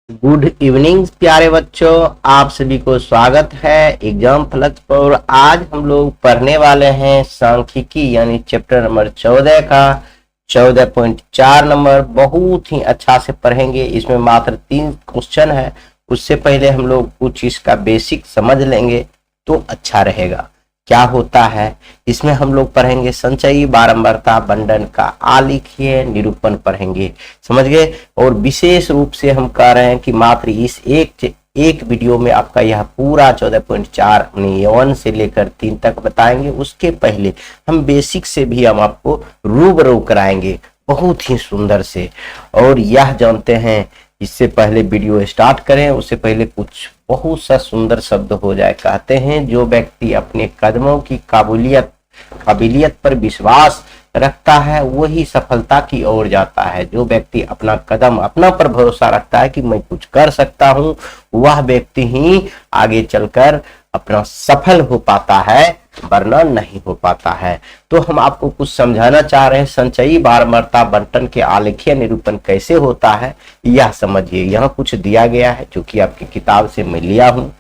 Good evening प्यारे बच्चों, आप सभी को स्वागत है एग्जाम फ्लक्स पर। आज हम लोग पढ़ने वाले हैं सांख्यिकी यानी चैप्टर नंबर 14 का 14.4 नंबर। बहुत ही अच्छा से पढ़ेंगे। इसमें मात्र 3 क्वेश्चन है। उससे पहले हम लोग कुछ इसका बेसिक समझ लेंगे तो अच्छा रहेगा। क्या होता है इसमें हम लोग पढ़ेंगे संचयी बारंबारता बंटन का आलेखीय निरूपण पढ़ेंगे, समझ गए। और विशेष रूप से हम कह रहे हैं कि मात्र इस एक वीडियो में आपका यह पूरा 14.4 1 से लेकर 3 तक बताएंगे। उसके पहले हम बेसिक से भी हम आपको रूबरू कराएंगे बहुत ही सुंदर से। और यह जानते हैं, इससे पहले वीडियो स्टार्ट करें उससे पहले कुछ बहुत सा सुंदर शब्द हो जाए। कहते हैं जो व्यक्ति अपने कदमों की काबिलियत पर विश्वास रखता है वही सफलता की ओर जाता है। जो व्यक्ति अपना कदम अपना पर भरोसा रखता है कि मैं कुछ कर सकता हूं, वह व्यक्ति ही आगे चलकर अपना सफल हो पाता है, वरना नहीं हो पाता है। तो हम आपको कुछ समझाना चाह रहे हैं। संचयी बारंबारता बंटन के आलेखीय निरूपण कैसे होता है यह समझिए। यहाँ कुछ दिया गया है जो कि आपकी किताब से मैं लिया हूं।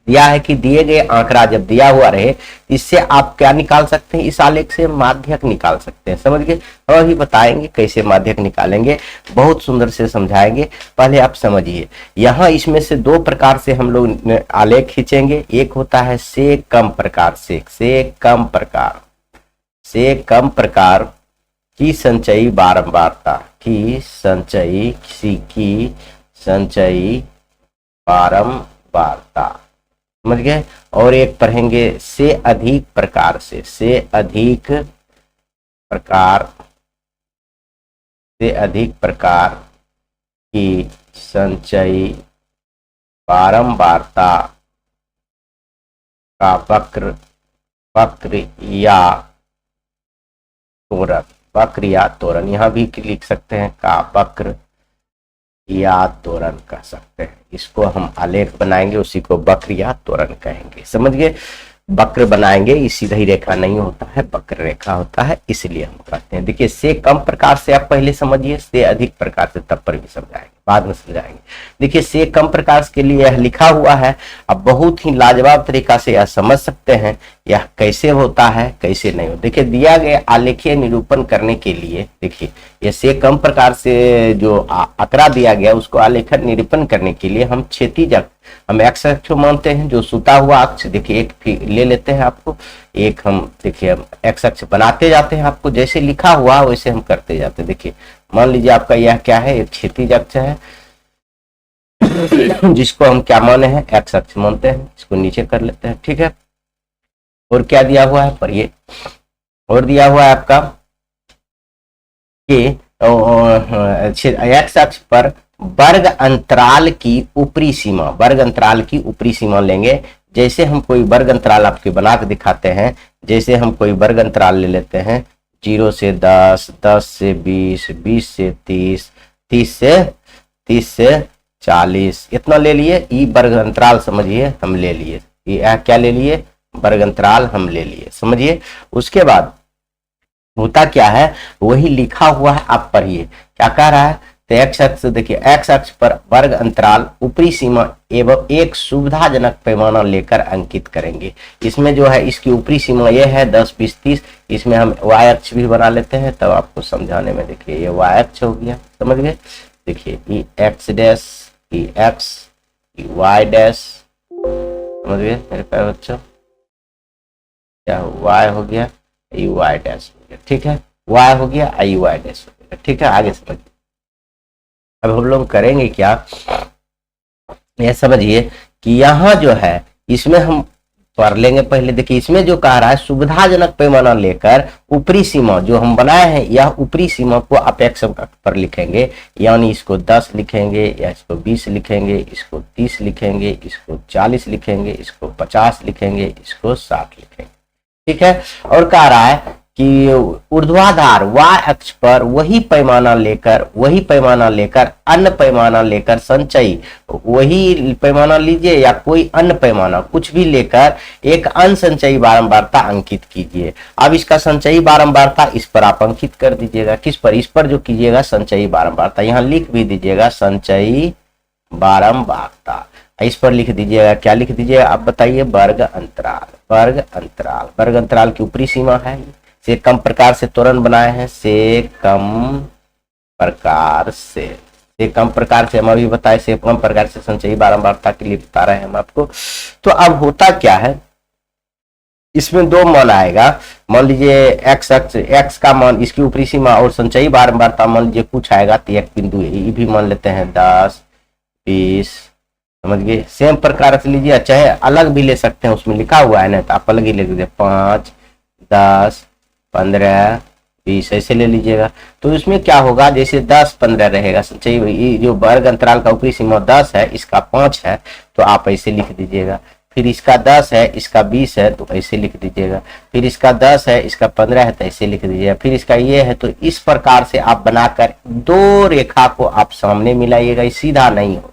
दिया है कि दिए गए आंकड़ा जब दिया हुआ रहे, इससे आप क्या निकाल सकते हैं, इस आलेख से माध्यक निकाल सकते हैं, समझ गए। और ही बताएंगे कैसे माध्यक निकालेंगे, बहुत सुंदर से समझाएंगे। पहले आप समझिए, यहाँ इसमें से 2 प्रकार से हम लोग आलेख खींचेंगे। एक होता है से कम प्रकार से कम प्रकार की संचयी बारंबारता की संचयी बारंबारता, समझ गए। और एक पढ़ेंगे से अधिक प्रकार की संचयी बारंबारता का वक्र या त्वरण, यहां भी लिख सकते हैं का वक्र या त्वरण कह सकते हैं। इसको हम आलेख बनाएंगे, उसी को वक्र या त्वरण कहेंगे, समझ गए। वक्र बनाएंगे, इस सीधी रेखा नहीं होता है, वक्र रेखा होता है, इसलिए हम कहते हैं। देखिए से कम प्रकार से आप पहले समझिए, से अधिक प्रकार से तब पर भी समझाएंगे, बाद में समझाएंगे। देखिए से कम प्रकार के लिए यह लिखा हुआ है। अब बहुत ही लाजवाब तरीका से यह समझ सकते हैं यह कैसे होता है कैसे नहीं होता। देखिए दिया गया आलेखीय निरूपण करने के लिए, देखिए ये से कम प्रकार से जो आंकड़ा दिया गया उसको आलेखन निरूपण करने के लिए हम क्षैतिज हम एक्स अक्ष मानते हैं, जो सुता हुआ अक्ष। देखिए एक ले लेते हैं आपको, एक हम देखिए हम एक्स अक्ष बनाते जाते हैं। आपको जैसे लिखा हुआ वैसे हम करते जाते हैं। देखिए मान लीजिए आपका यह क्या है, एक क्षैतिज अक्ष है जिसको हम क्या माने हैं, एक्स अक्ष मानते हैं। इसको नीचे कर लेते हैं, ठीक है। और क्या दिया हुआ है, पढ़िए। और दिया हुआ है आपका कि एक्स अक्ष पर वर्ग अंतराल की ऊपरी सीमा लेंगे। जैसे हम कोई वर्ग अंतराल आपके बना के दिखाते हैं, जैसे हम कोई वर्ग अंतराल ले लेते हैं 0 से 10, 10 से 20, 20 से 30, 30 से 40, इतना ले लिए। ये वर्ग अंतराल समझिए हम ले लिए, ये क्या ले लिए, वर्ग अंतराल हम ले लिए, समझिए। उसके बाद होता क्या है वही लिखा हुआ है, आप पढ़िए क्या कह रहा है। तो एक्स अक्ष देखिए, एक्स अक्ष पर वर्ग अंतराल ऊपरी सीमा एवं एक सुविधाजनक पैमाना लेकर अंकित करेंगे। इसमें जो है इसकी ऊपरी सीमा ये है 10, 20, 30। इसमें हम वाई अक्ष भी बना लेते हैं, तब आपको समझाने में। देखिए ये वाई अक्ष हो गया, समझ गए। देखिए ई एक्स डैश, ई एक्स, ई वाई डैश, समझ गए मेरे प्यारे बच्चों। क्या वाई हो गया, ई वाई डैश हो गया, ठीक है। वाई हो गया, आई वाई डैश हो गया, ठीक है। आगे समझिए। अब हम लोग करेंगे क्या, यह समझिए कि यहाँ जो है इसमें हम पढ़ लेंगे पहले। देखिए इसमें जो कह रहा है सुविधाजनक पैमाना लेकर ऊपरी सीमा जो हम बनाए हैं, यह ऊपरी सीमा को आप एक्स पर लिखेंगे, यानी इसको 10 लिखेंगे, या इसको 20 लिखेंगे, इसको 30 लिखेंगे, इसको 40 लिखेंगे, इसको 50 लिखेंगे, इसको 60 लिखेंगे, ठीक है। और कह रहा है कि ऊर्ध्वाधर y अक्ष पर वही पैमाना लेकर अन्य पैमाना लेकर संचयी, वही पैमाना लीजिए या कोई अन्य पैमाना कुछ भी लेकर एक अन्य संचयी बारंबारता अंकित कीजिए। अब इसका संचयी बारंबारता इस पर आप अंकित कर दीजिएगा। किस पर, इस पर जो कीजिएगा संचयी बारंबारता, यहाँ लिख भी दीजिएगा संचयी बारंबारता। इस पर लिख दीजिएगा, क्या लिख दीजिएगा आप बताइए, वर्ग अंतराल। वर्ग अंतराल, वर्ग अंतराल की ऊपरी सीमा है, से कम प्रकार से त्वरण बनाए हैं, से कम प्रकार से कम प्रकार से हम अभी बताए, से कम प्रकार से संचयी बारंबारता के लिए बता रहे हैं हम आपको। तो अब होता क्या है, इसमें दो मान आएगा, मान लीजिए एक्स का मान, इसकी ऊपरी सीमा और संचयी बारंबारता मान लीजिए कुछ आएगा, तो एक बिंदु ये भी मान लेते हैं 10 20, समझ गए। सेम प्रकार से लीजिए, चाहे अलग भी ले सकते हैं, उसमें लिखा हुआ है ना, तो आप अलग ही लिख दीजिए 5 10 15 20 ऐसे ले लीजिएगा। तो इसमें क्या होगा, जैसे 10 15 रहेगा संचयी, जो वर्ग अंतराल का ऊपरी सीमा 10 है, इसका 5 है, तो आप ऐसे लिख दीजिएगा। फिर इसका 10 है, इसका 20 है, तो ऐसे लिख दीजिएगा। फिर इसका 10 है, इसका 15 है, तो ऐसे लिख दीजिएगा। फिर इसका ये है, तो इस प्रकार से आप बनाकर दो रेखा को आप सामने मिलाइएगा, सीधा नहीं होगा,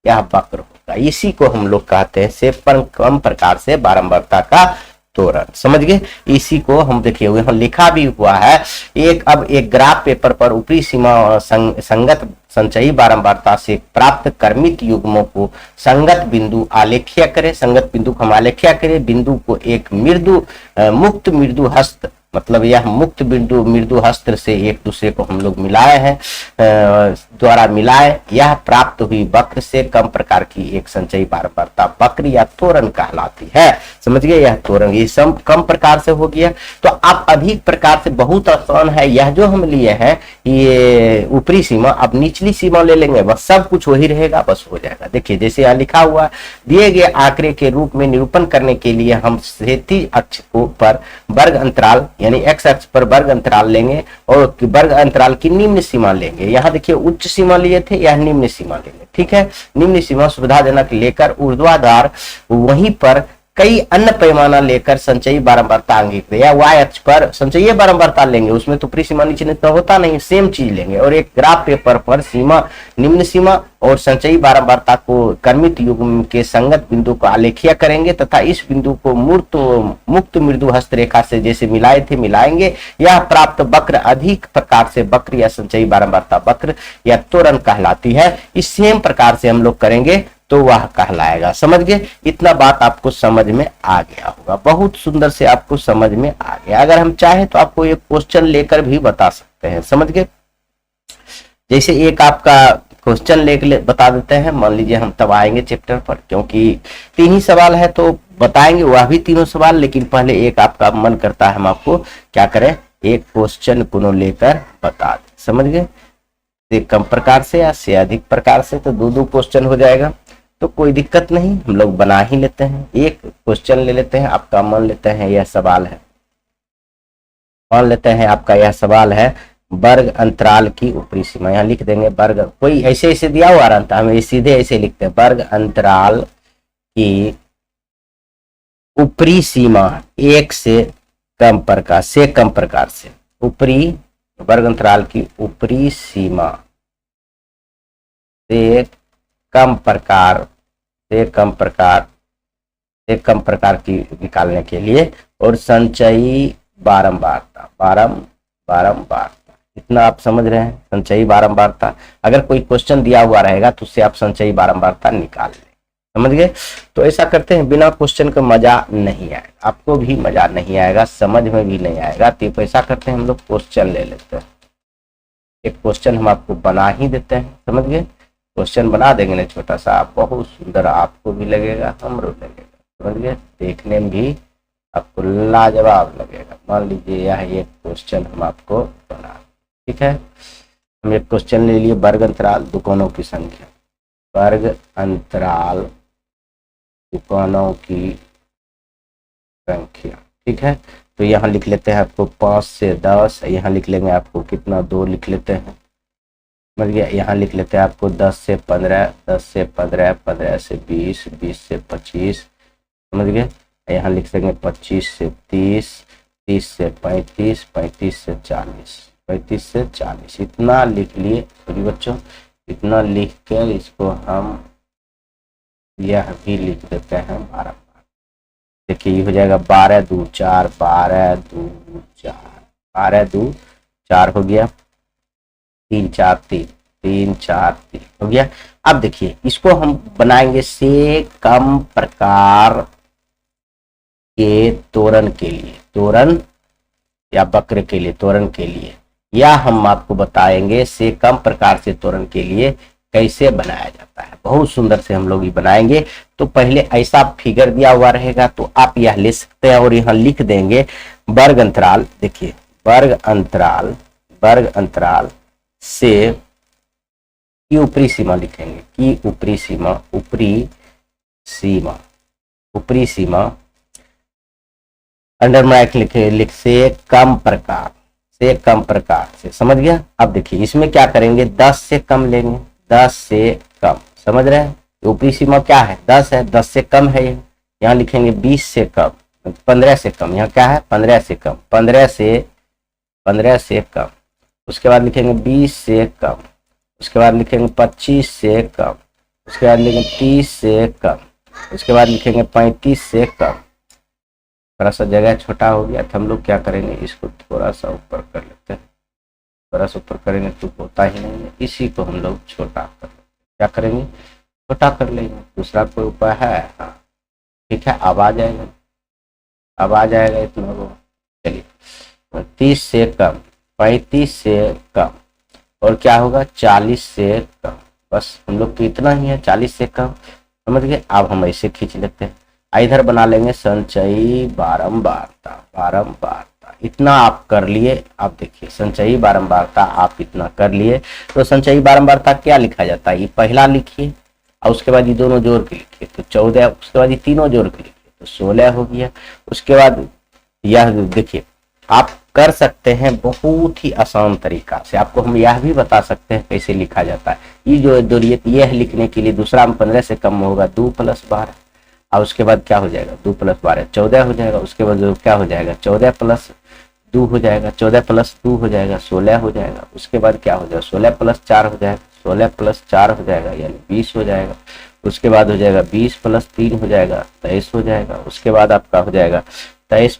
यह वक्र होगा। इसी को हम लोग कहते हैं से कम प्रकार से बारंबारता का त्वरण, समझ गए। इसी को हम देखिए यहाँ लिखा भी हुआ है, अब एक ग्राफ पेपर पर ऊपरी सीमा संगत संचयी बारंबारता से प्राप्त क्रमित युग्मों को संगत बिंदु आलेख्य करें। संगत बिंदु को हम आलेख्य करें, बिंदु को एक मुक्त मृदु हस्त, मतलब यह मुक्त बिंदु मृदु हस्त से एक दूसरे को हम लोग मिलाए हैं, द्वारा मिलाए, यह प्राप्त हुई वक्र से कम प्रकार की एक संचयी बारंबारता वक्र या त्वरण कहलाती है, समझ गए। यह त्वरण ये सब कम प्रकार से हो गया। तो आप अधिक प्रकार से बहुत आसान है, यह जो हम लिए हैं ये ऊपरी सीमा, अब निचली सीमा ले लेंगे, बस सब कुछ वही रहेगा, बस हो जाएगा। देखिए जैसे यहाँ लिखा हुआ, दिए गए आंकड़े के रूप में निरूपण करने के लिए हम क्षैतिज अक्ष को पर वर्ग अंतराल यानी एक्स अक्ष पर वर्ग अंतराल लेंगे और वर्ग अंतराल की निम्न सीमा लेंगे। यहाँ देखिए उच्च सीमा लिए थे, यह निम्न सीमा लेंगे, ठीक है। निम्न सीमा सुविधाजनक लेकर ऊर्ध्वाधर वहीं पर कई अन्य पैमाना लेकर संचयी बारंबारता अंकित या वाई अक्ष पर संचयी बारंबारता लेंगे, उसमें तो ऊपरी सीमा नीचे तो होता नहीं, सेम चीज लेंगे। और एक ग्राफ पेपर पर सीमा, निम्न सीमा और संचयी बारंबारता को क्रमित युग्म के संगत बिंदु को आलेख्य करेंगे तथा इस बिंदु को मुक्त मृदु हस्तरेखा से जैसे मिलाए थे मिलाएंगे। यह प्राप्त वक्र अधिक प्रकार से वक्र या संचयी बारंबारता वक्र या त्वरण कहलाती है। इस सेम प्रकार से हम लोग करेंगे तो वह कहलाएगा, समझ गए। इतना बात आपको समझ में आ गया होगा, बहुत सुंदर से आपको समझ में आ गया। अगर हम चाहे तो आपको एक क्वेश्चन लेकर भी बता सकते हैं, समझ गए। जैसे एक आपका क्वेश्चन लेकर बता देते हैं, मान लीजिए हम तब आएंगे चैप्टर पर, क्योंकि 3 ही सवाल है तो बताएंगे वह भी तीनों सवाल, लेकिन पहले एक आपका मन करता है हम आपको क्या करें, एक क्वेश्चन को लेकर बता दें, समझ गए। से कम प्रकार से या से अधिक प्रकार से तो 2 क्वेश्चन हो जाएगा, तो कोई दिक्कत नहीं, हम लोग बना ही लेते हैं। एक क्वेश्चन ले लेते हैं, आपका मान लेते हैं यह सवाल है, मान लेते हैं आपका यह सवाल है वर्ग अंतराल की ऊपरी सीमा, यहाँ लिख देंगे वर्ग, कोई ऐसे ऐसे दिया हुआ रहता है, हम सीधे ऐसे लिखते हैं वर्ग अंतराल की ऊपरी सीमा 1 से कम प्रकार से ऊपरी वर्ग अंतराल की ऊपरी सीमा से कम प्रकार की निकालने के लिए और संचयी बारंबारता इतना आप समझ रहे हैं। संचयी बारंबारता, अगर कोई क्वेश्चन दिया हुआ रहेगा तो उससे आप संचयी बारंबारता निकाल लें, समझ गए। तो ऐसा करते हैं, बिना क्वेश्चन का मजा नहीं आएगा, आपको भी मजा नहीं आएगा, समझ में भी नहीं आएगा। तो ऐसा करते हैं, हम लोग क्वेश्चन ले लेते हैं, एक क्वेश्चन हम आपको बना ही देते हैं, समझ गए। क्वेश्चन बना देंगे ना छोटा सा, बहुत सुंदर आपको भी लगेगा, हमको लगेगा, समझ गए। देखने में भी आपको लाजवाब लगेगा। मान लीजिए यह एक क्वेश्चन हम आपको बना, ठीक है। हम एक क्वेश्चन ले लिए, वर्ग अंतराल दुकानों की संख्या, वर्ग अंतराल दुकानों की संख्या, ठीक है। तो यहाँ लिख लेते हैं आपको 5 से 10, यहाँ लिख लेंगे आपको कितना 2 लिख लेते हैं, समझ गया। यहाँ लिख लेते हैं आपको 10 से 15, 10 से 15, 15 से 20, 20 से 25, समझ गए। यहाँ लिख देंगे 25 से 30, 30 से 35, 35 से 40, 35 से 40, इतना लिख लिए सभी बच्चों। इतना लिख कर इसको हम यह भी लिख देते हैं 12। देखिए ये हो जाएगा 12 2 4, 12 2 4, 12 2 4 हो गया, 3 4 3, 3 4 3 हो गया। अब देखिए इसको हम बनाएंगे से कम प्रकार के तोरण के लिए, तोरण या वक्र के लिए, तोरण के लिए, या हम आपको बताएंगे से कम प्रकार से तोरण के लिए कैसे बनाया जाता है। बहुत सुंदर से हम लोग ये बनाएंगे। तो पहले ऐसा फिगर दिया हुआ रहेगा तो आप यह ले सकते हैं और यहाँ लिख देंगे वर्ग अंतराल। देखिए वर्ग अंतराल, वर्ग अंतराल से की ऊपरी सीमा लिखेंगे, की ऊपरी सीमा, ऊपरी सीमा, ऊपरी सीमा अंडर ब्रैकेट लिखे, लिख से कम प्रकार, से कम प्रकार से, समझ गया। अब देखिए इसमें क्या करेंगे, 10 से कम लेंगे, 10 से कम, समझ रहे हैं। ऊपरी सीमा क्या है, 10 है, 10 से कम है ये, यहाँ लिखेंगे 20 से कम, 15 से कम, यहाँ क्या है 15 से कम, 15 से कम। उसके बाद लिखेंगे 20 से कम, उसके बाद लिखेंगे 25 से कम, उसके बाद लिखेंगे 30 से कम, उसके बाद लिखेंगे 35 से कम। थोड़ा सा जगह छोटा हो गया तो हम लोग क्या करेंगे, इसको थोड़ा सा ऊपर कर लेते हैं, थोड़ा सा ऊपर करेंगे तो होता ही नहीं है, इसी को हम लोग छोटा कर लेते हैं। क्या करेंगे, छोटा कर लेंगे। दूसरा कोई उपाय है, हाँ ठीक है, अब आ जाएगा, अब आ जाएगा इतना वो। चलिए 30 से कम, 35 से कम, और क्या होगा 40 से कम। बस हम लोग तो इतना ही है, 40 से कम, समझ गए। अब हम ऐसे खींच लेते हैं, इधर बना लेंगे संचयी बारंबारता, बारंबारता, इतना आप कर लिए। आप देखिए संचयी बारंबारता आप इतना कर लिए तो संचयी बारंबारता क्या लिखा जाता है, ये पहला लिखिए और उसके बाद ये दोनों जोड़ के लिखिए तो 14, उसके बाद ये तीनों जोड़ के लिखिए तो 16 हो गया। उसके बाद यह देखिए आप कर सकते हैं बहुत ही आसान तरीका से, आपको हम यह भी बता सकते हैं कैसे लिखा जाता है। ये जो दूरियत यह लिखने के लिए दूसरा में 15 से कम होगा 2 + 12, और उसके बाद क्या हो जाएगा 2 + 12 14 हो जाएगा। उसके बाद क्या हो जाएगा 14 + 2 हो जाएगा, 14 + 2 हो जाएगा 16 हो जाएगा। उसके बाद क्या हो जाएगा 16 + 4 हो जाएगा, 16 + 4 हो जाएगा यानी 20 हो जाएगा। उसके बाद हो जाएगा 20 + 3 हो जाएगा 23 हो जाएगा। उसके बाद आपका हो जाएगा 23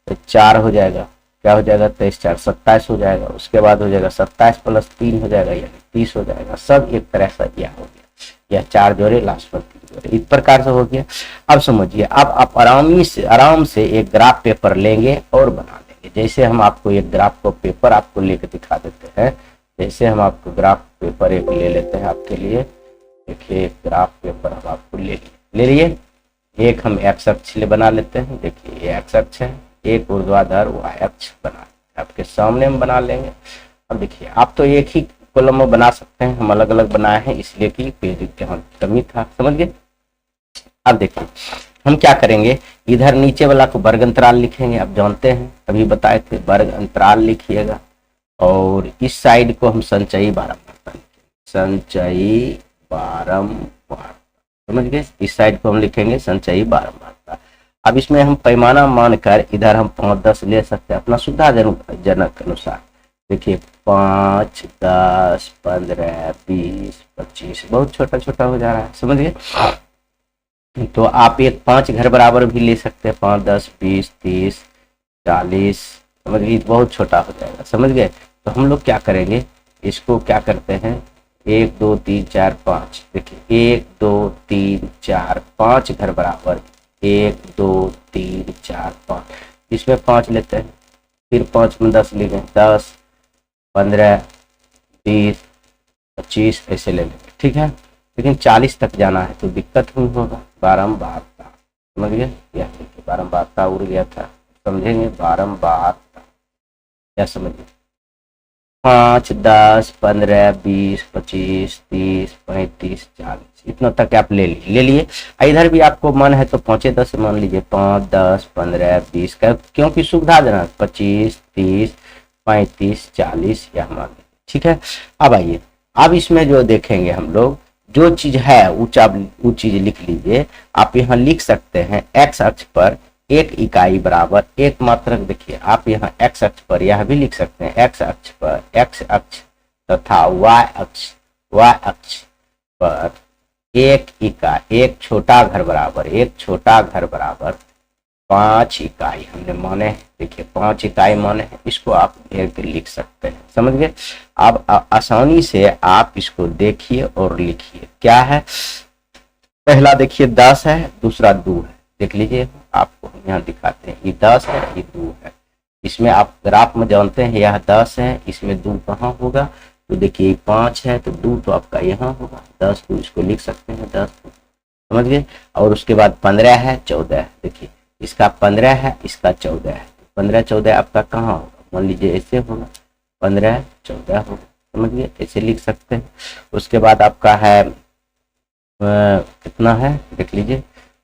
+ 4 हो जाएगा, क्या हो जाएगा 23 4 27 हो जाएगा। उसके बाद हो जाएगा 27 + 3 हो जाएगा यानी 30 हो जाएगा। सब एक तरह से यह हो गया, यह 4 जोड़े लास्ट में 3 जोड़े, इस प्रकार से हो गया। अब समझिए, अब आप आराम से एक ग्राफ पेपर लेंगे और बना लेंगे। जैसे हम आपको एक ग्राफ को पेपर आपको लेकर दिखा देते हैं, जैसे हम आपको ग्राफ पेपर एक ले लेते हैं आपके लिए। देखिए एक ग्राफ पेपर हम आपको ले लिए, एक हम एक्स अक्ष बना लेते हैं। देखिए ये एक्स अक्ष है, एक ऊर्ध्वाधर वाई अक्ष बना आपके सामने हम बना लेंगे। अब देखिए आप तो एक ही कॉलम में बना सकते हैं, हम अलग अलग बनाए हैं इसलिए कि पेज की कमी था, समझ गए। अब देखिए हम क्या करेंगे, इधर नीचे वाला को वर्ग अंतराल लिखेंगे। आप जानते हैं अभी बताए थे, वर्ग अंतराल लिखिएगा और इस साइड को हम संचयी बारंबारता लिखेंगे, संचयी बारंबारता, समझ गए। इस साइड को हम लिखेंगे संचयी बारंबारता। अब इसमें हम पैमाना मानकर इधर हम 5 10 ले सकते हैं अपना सुविधाजनक अनुसार। देखिए 5 10 15 20 25 बहुत छोटा छोटा हो जा रहा है, समझ गए। तो आप एक 5 घर बराबर भी ले सकते हैं, 5 10 20 30 40, समझ गए, बहुत छोटा हो जाएगा, समझ गए। तो हम लोग क्या करेंगे, इसको क्या करते हैं 1 2 3 4 5, देखिए 1 2 3 4 5 घर बराबर 1 2 3 4 5, इसमें 5 लेते हैं, फिर 5 में 10 ले गए, 10 15 20 25 ऐसे ले लेंगे, ठीक है। लेकिन 40 तक जाना है तो दिक्कत नहीं होगा। बारंबारता, समझ गए, यह देखिए बारंबारता उड़ गया था, समझेंगे बारंबारता, क्या समझिए 5 10 15 20 25 30 35 40 इतना तक आप ले लिए। इधर भी आपको मन है तो 5 10 मान लीजिए, 5 10 15 20 का, क्योंकि सुविधाजनक 25 30 35 40 या मान लीजिए, ठीक है। अब आइए, अब इसमें जो देखेंगे हम लोग जो चीज है वो चीज लिख लीजिए। आप यहाँ लिख सकते हैं एक्स अक्ष पर 1 इकाई बराबर 1 मात्रक। देखिए आप यहाँ एक्स अक्ष पर यह भी लिख सकते हैं, एक्स अक्ष पर एक्स अक्ष तथा वाई अक्ष पर 1 इकाई, एक छोटा घर बराबर 5 इकाई हमने माने हैं। देखिए 5 इकाई माने हैं, इसको आप एक लिख सकते हैं। समझ गए। अब आसानी से आप इसको देखिए और लिखिए। क्या है, पहला देखिए 10 है, दूसरा 2 है। देख लीजिए, आपको यहाँ दिखाते हैं, ये 10 है, ये 2 है। इसमें आप ग्राफ में जानते हैं यह 10 है, इसमें 2 कहाँ होगा, तो देखिए 5 है तो 2 तो आपका यहाँ होगा। 10 तो इसको लिख सकते हैं 10, समझ गए। और उसके बाद 15 है, 14 है। देखिए इसका 15 है, इसका 14 है। 15 14 आपका कहाँ होगा, मान लीजिए ऐसे होगा, 15 14 होगा। समझ गए, ऐसे लिख सकते हैं। उसके बाद आपका है कितना है, देख लीजिए।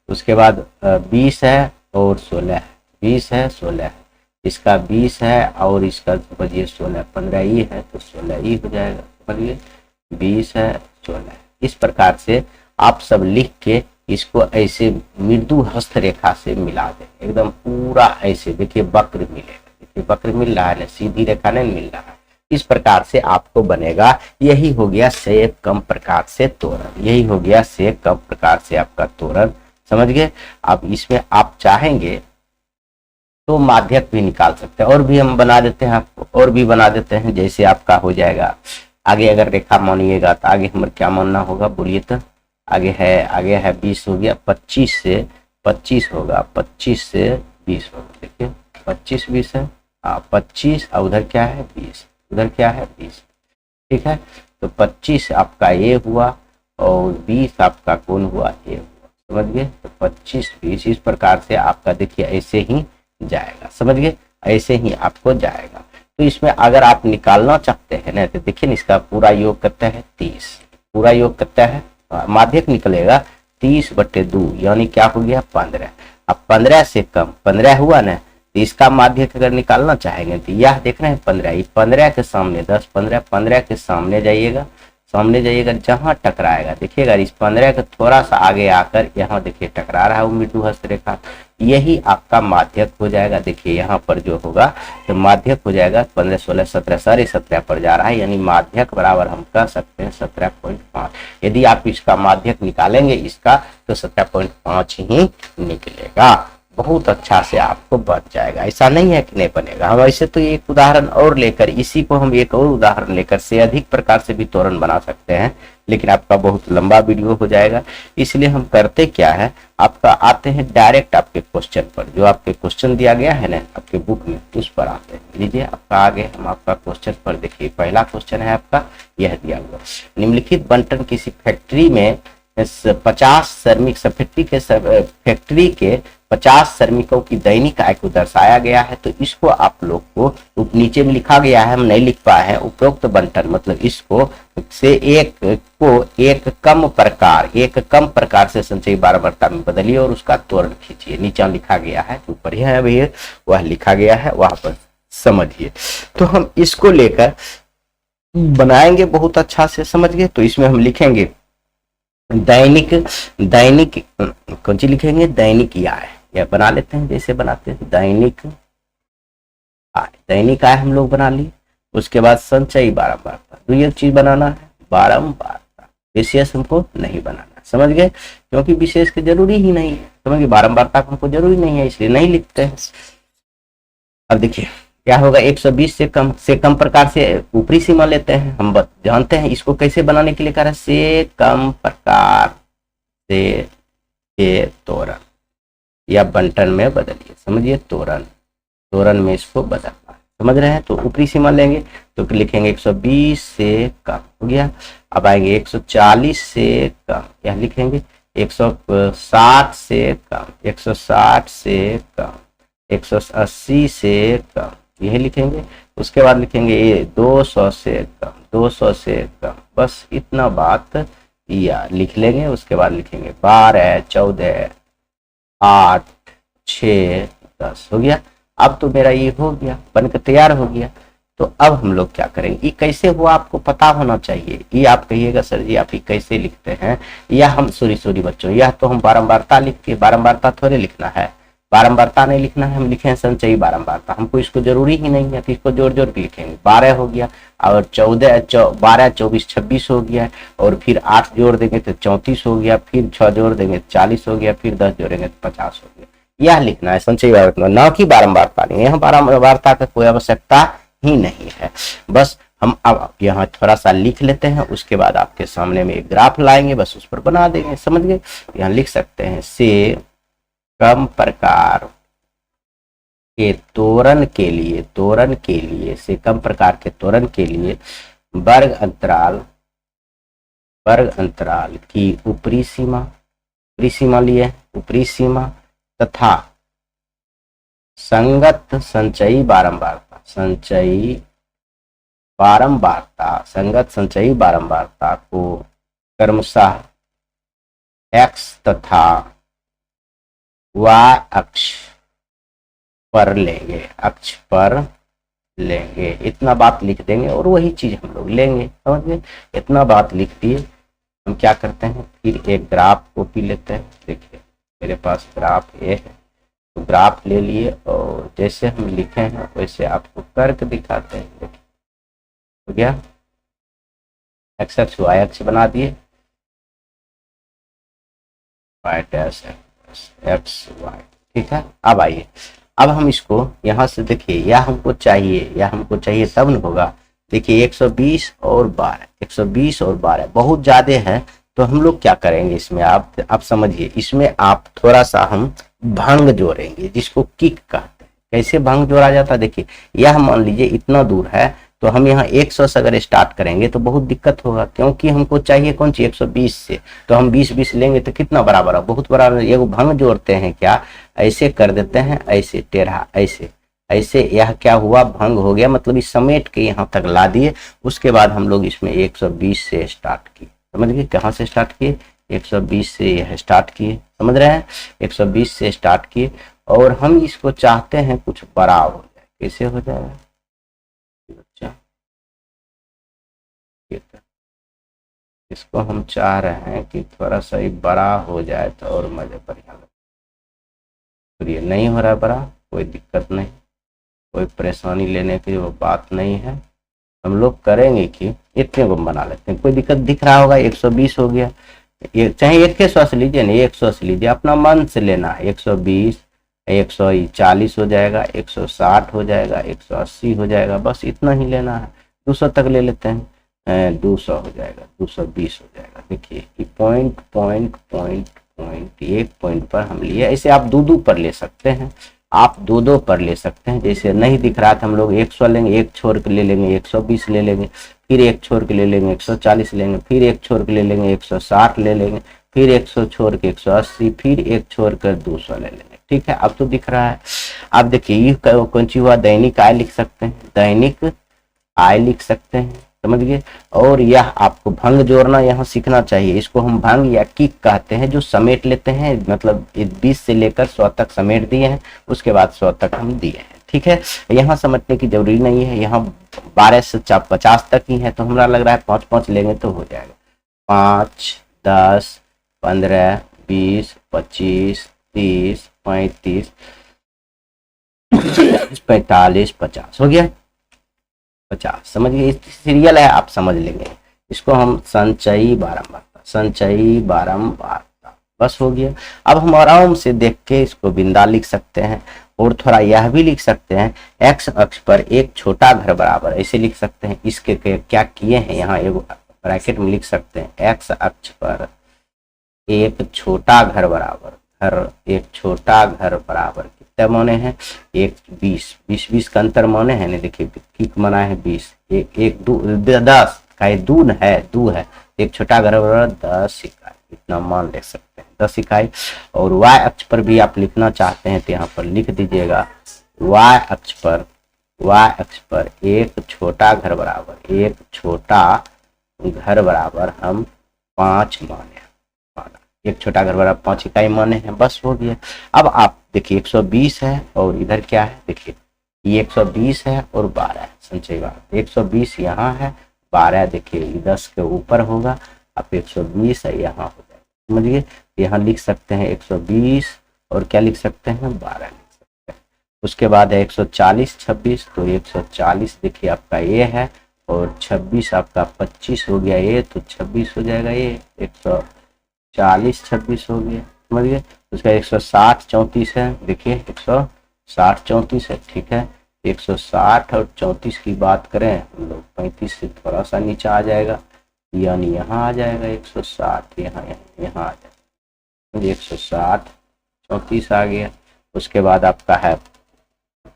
उसके बाद 20 है और 16 है, 20 है 16 है। इसका 20 है और इसका बजिए 16, 15 ही है तो 16 ही हो जाएगा। समझिए 20 है 16 है। इस प्रकार से आप सब लिख के इसको ऐसे मृदु हस्तरेखा से मिला दें, एकदम पूरा ऐसे। देखिए वक्र मिलेगा, देखिए वक्र मिल रहा है ना, सीधी रेखा नहीं मिल रहा है। इस प्रकार से आपको बनेगा। यही हो गया सेक कम प्रकार से तोरण, यही हो गया सेक कम प्रकार से आपका तोरण। समझ गए। अब इसमें आप चाहेंगे तो माध्यक भी निकाल सकते हैं, और भी हम बना देते हैं आपको, और भी बना देते हैं। जैसे आपका हो जाएगा आगे, अगर रेखा मानिएगा तो आगे हमें क्या मानना होगा, बोलिए तो। आगे है 20 हो गया, 25 से 25 होगा, 25 से 20 होगा। देखिए 25 20 है, 25 और उधर क्या है 20, उधर क्या है 20। ठीक है, तो 25 आपका ये हुआ और 20 आपका कौन हुआ, ये हुआ। समझ गए। तो 25 20 इस प्रकार से आपका देखिए ऐसे ही जाएगा। समझ गए, ऐसे ही आपको जाएगा। तो इसमें अगर आप निकालना चाहते हैं ना, तो देखिए इसका पूरा योग करता है 30, पूरा योग करता है, माध्यक निकलेगा 30/2, यानी क्या हो गया 15। अब 15 से कम 15 हुआ ना, तो इसका माध्यक अगर निकालना चाहेंगे तो यह देख रहे हैं 15, 15 के सामने 10, 15 के सामने जाइएगा, सामने जाइएगा, जहां टकराएगा देखिएगा इस 15 के थोड़ा सा आगे आकर यहाँ देखिए टकरा रहा है वो मृदु हस्तरेखा, यही आपका माध्यक हो जाएगा। देखिए यहाँ पर जो होगा तो माध्यक हो जाएगा 15 16 17 सारे 17 पर जा रहा है, यानी माध्यक बराबर हम कह सकते हैं 17.5। यदि आप इसका माध्यक निकालेंगे इसका तो 17.5 ही निकलेगा। बहुत अच्छा से आपको बन जाएगा, ऐसा नहीं है कि नहीं बनेगा। हम ऐसे तो एक उदाहरण और लेकर, इसी को हम एक और उदाहरण लेकर से अधिक प्रकार से भी तोरण बना सकते हैं, लेकिन आपका बहुत लंबा वीडियो हो जाएगा। इसलिए हम करते क्या है, आपका आते हैं डायरेक्ट आपके क्वेश्चन पर, जो आपके क्वेश्चन दिया गया है ना आपके बुक में, उस पर आते हैं। लीजिए आपका आगे हम आपका क्वेश्चन पर देखिए, पहला क्वेश्चन है आपका यह दिया हुआ, निम्नलिखित बंटन किसी फैक्ट्री में 50 श्रमिक फैक्ट्री के 50 श्रमिकों की दैनिक आय को दर्शाया गया है। तो इसको आप लोग को नीचे में लिखा गया है, हम नहीं लिख पाए हैं। उपरोक्त बंटन मतलब इसको से एक कम प्रकार से संचयी बारंबारता में बदलिए और उसका त्वरण खींचिए। नीचे लिखा गया है, ऊपर है भैया वह लिखा गया है, वहां पर समझिए। तो हम इसको लेकर बनाएंगे बहुत अच्छा से, समझ गए। तो इसमें हम लिखेंगे दैनिक कौन सी लिखेंगे, दैनिक आय, या बना लेते हैं जैसे बनाते हैं दैनिक आय हम लोग बना लिए। उसके बाद संचयी बारंबारता, तो ये चीज बनाना है बारंबारता, विशेष हमको नहीं बनाना। समझ गए, क्योंकि विशेष की जरूरी ही नहीं है। समझ गए, बारंबारता हमको जरूरी नहीं है, इसलिए नहीं लिखते हैं। अब देखिए क्या होगा, 120 से कम प्रकार से ऊपरी सीमा लेते हैं। हम जानते हैं इसको कैसे बनाने के लिए कह रहे हैं, से कम प्रकार से तोरण या बंटन में बदलिए। समझिए तोरण में इसको बदलना, समझ रहे हैं। तो ऊपरी सीमा लेंगे तो लिखेंगे 120 से कम हो गया। अब आएंगे 140 से कम, यह लिखेंगे 160 से कम, 160 से कम, 180 से कम, यही लिखेंगे। उसके बाद लिखेंगे 200 से कम, 200 से कम, बस इतना बात या लिख लेंगे। उसके बाद लिखेंगे 12 14 8 6 10 हो गया। अब तो मेरा ये हो गया, बनकर तैयार हो गया। तो अब हम लोग क्या करेंगे, ये कैसे हुआ आपको पता होना चाहिए। ये आप कहिएगा सर जी आप ये कैसे लिखते हैं, या हम सॉरी बच्चों, यह तो हम बारंबारता लिख के, बारंबारता थोड़े लिखना है, बारंबारता नहीं लिखना है, हम लिखे हैं संचयी बारंबारता। हमको इसको जरूरी ही नहीं है, तो इसको जोड़ जोड़ के लिखेंगे। 12 हो गया और 12 24 26 हो गया, और फिर 8 जोड़ देंगे तो 34 हो गया, फिर 6 जोड़ देंगे तो 40 हो गया, फिर 10 जोड़ेंगे तो 50 हो गया। यह लिखना है संचयी बारंबारता, ना कि बारंबारता नहीं। यहाँ बारंबारता का कोई आवश्यकता ही नहीं है। बस हम अब यहाँ थोड़ा सा लिख लेते हैं, उसके बाद आपके सामने में एक ग्राफ लाएंगे, बस उस पर बना देंगे, समझ गए। यहाँ लिख सकते हैं से कम प्रकार के तोरण के लिए, तोरण के लिए, से कम प्रकार के तोरण के लिए वर्ग अंतराल की ऊपरी सीमा लिए, ऊपरी सीमा तथा संगत संचयी बारंबारता, संगत संचयी बारंबारता को क्रमशः x तथा y अक्ष पर लेंगे, इतना बात लिख देंगे और वही चीज हम लोग लेंगे, समझ गए। इतना बात लिख दिए, हम क्या करते हैं, फिर एक ग्राफ कॉपी लेते हैं। देखिए मेरे पास ग्राफ ए है, तो ग्राफ ले लिए और जैसे हम लिखे हैं वैसे आपको करके दिखाते हैं। देखिए हो गया, एक्स अक्ष वाई अक्ष बना दिए, वाई डैश एक्स वाई, ठीक है। अब आइए, अब हम इसको यहाँ से देखिए, या हमको चाहिए तब न होगा। देखिए 120 और 12, 120 और 12 बहुत ज्यादा है, तो हम लोग क्या करेंगे इसमें, आप समझिए, इसमें आप थोड़ा सा हम भंग जोड़ेंगे, जिसको किक कहते हैं। कैसे भंग जोड़ा जाता है, देखिए यह मान लीजिए इतना दूर है, तो हम यहाँ 100 से अगर स्टार्ट करेंगे तो बहुत दिक्कत होगा, क्योंकि हमको चाहिए कौन सी 120 से, तो हम 20 लेंगे तो कितना बराबर है, बहुत बड़ा। ये भंग जोड़ते हैं क्या, ऐसे कर देते हैं, ऐसे टेढ़ा, ऐसे यह क्या हुआ, भंग हो गया, मतलब इस समेट के यहाँ तक ला दिए। उसके बाद हम लोग इसमें 120 से स्टार्ट किए, समझ गए, कहाँ से स्टार्ट किए, 120 से यह स्टार्ट किए, समझ रहे हैं, 120 से स्टार्ट किए। और हम इसको चाहते हैं कुछ बड़ा हो जाए, कैसे हो जाएगा बच्चा, इसको हम चाह रहे हैं कि थोड़ा सा ही बड़ा हो जाए तो और मजे बढ़िया लगे। तो ये नहीं हो रहा है बड़ा, कोई दिक्कत नहीं, कोई परेशानी लेने की वो बात नहीं है। हम लोग करेंगे कि इतने को बना लेते हैं, कोई दिक्कत दिख रहा होगा, 120 हो गया, ये चाहे 100 से लीजिए, नहीं 100 से लीजिए, अपना मन से लेना है। 120, 140 हो जाएगा, 160 हो जाएगा, 180 हो जाएगा, बस इतना ही लेना है। 200 तक ले लेते हैं, 200 हो जाएगा, 220 हो जाएगा। देखिए कि पॉइंट एक पॉइंट पर हम लिए, ऐसे आप दो पर ले सकते हैं, आप दो पर ले सकते हैं। जैसे नहीं दिख रहा था, हम लोग 100 लेंगे, एक छोड़ के ले लेंगे 120 ले लेंगे, फिर एक छोड़ के ले लेंगे 140 लेंगे, फिर एक छोड़ के ले लेंगे 160 ले लेंगे, फिर 100 छोड़ के 180, फिर एक छोड़ कर 200 ले लेंगे, ठीक है। अब तो दिख रहा है। अब देखिए ये कौन सी हुआ, दैनिक आय लिख सकते हैं, दैनिक आय लिख सकते हैं, समझ गए। और यह आपको भंग जोड़ना यहाँ सीखना चाहिए, इसको हम भंग या किक कहते हैं, जो समेट लेते हैं, मतलब 20 से लेकर 100 तक समेट दिए हैं, उसके बाद 100 तक हम दिए हैं, ठीक है। यहाँ समझने की जरूरी नहीं है, यहाँ 12 से 50 तक ही है, तो हमारा लग रहा है 5 लेंगे तो हो जाएगा। 5, 10, 15, 20, 25, 30, 35, 45, 50 हो गया, 50, समझ गए। सीरियल है, आप समझ लेंगे। इसको हम संचयी बारंबारता, बस हो गया। अब हम आराम से देख के इसको बिंदा लिख सकते हैं, और थोड़ा यह भी लिख सकते हैं, एक्स अक्ष पर एक छोटा घर बराबर, ऐसे लिख सकते हैं। इसके क्या किए हैं, यहाँ एक ब्रैकेट में लिख सकते हैं, एक्स अक्ष पर एक छोटा घर बराबर, एक छोटा घर बराबर कितने माने हैं, 20 का अंतर माने हैं ना, देखिए किक मना है 20, एक 10 का दू है, एक छोटा घर बराबर 10 इकाई, इतना मान ले सकते हैं, 10 इकाई। और y अक्ष पर भी आप लिखना चाहते हैं तो यहाँ पर लिख दीजिएगा, y अक्ष पर एक छोटा घर बराबर हम 5 माने, एक छोटा घर बराबर 5 इकाई माने हैं, बस हो गया। अब आप देखिए 120 है और इधर क्या है, देखिए ये 120 है और 12 है, संचयी बात 120 यहाँ है, 12 देखिए 10 के ऊपर होगा, अब 120 है यहाँ हो जाएगा, समझिए। यहाँ लिख सकते हैं 120 और क्या लिख सकते हैं, 12 लिख सकते हैं। उसके बाद है 140, 26, तो 140 देखिए आपका ये है, और 26 आपका 25 हो गया, ये तो 26 हो जाएगा, ये 140, 26 हो गया, समझिए। उसका 160 34 है, देखिए 160 34 है, ठीक है। 160 और 34 की बात करें हम लोग 35 से थोड़ा सा नीचे आ जाएगा, यानी यहाँ आ जाएगा 160, यहाँ यहाँ आ जाएगा 160 34 आ गया। उसके बाद आपका है